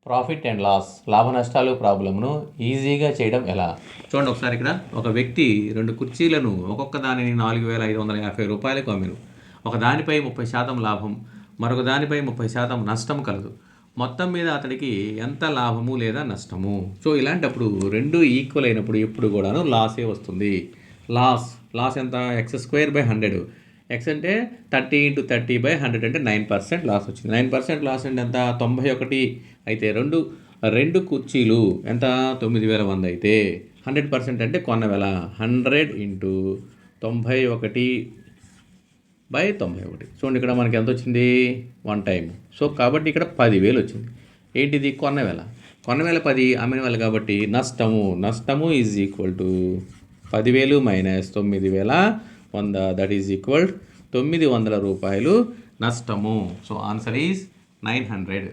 Profit and loss, లాభ నష్టాలు ప్రాబ్లమ్ను ఈజీగా చేయడం ఎలా? చూడండి ఒకసారి ఇక్కడ ఒక వ్యక్తి 2 కుర్చీలను ఒక్కొక్క దానిని 4,550 రూపాయలకు అమ్మిను. ఒక దానిపై 30% లాభం, మరొక దానిపై 30% నష్టం కలదు. మొత్తం మీద అతడికి ఎంత లాభము లేదా నష్టము? సో ఇలాంటప్పుడు రెండు ఈక్వల్ అయినప్పుడు ఎప్పుడు కూడాను లాసే వస్తుంది. లాస్ ఎంత? x²/100. ఎక్స్ అంటే 30 × 30/100 అంటే 9% లాస్ వచ్చింది. 9% లాస్ అంటే ఎంత? 91. అయితే రెండు కుర్చీలు ఎంత? 9,100 అయితే 100% అంటే కొన్న వెల 100 × 91/91. చూడండి ఇక్కడ మనకి ఎంత వచ్చింది? 1 టైం. సో కాబట్టి ఇక్కడ 10,000 వచ్చింది. ఏంటిది? కొన్న వెల 10, అమ్మిన వెల కాబట్టి నష్టము is equal to 10,000 minus 9,100, that is equal 900 రూపాయలు నష్టము. So answer is 900.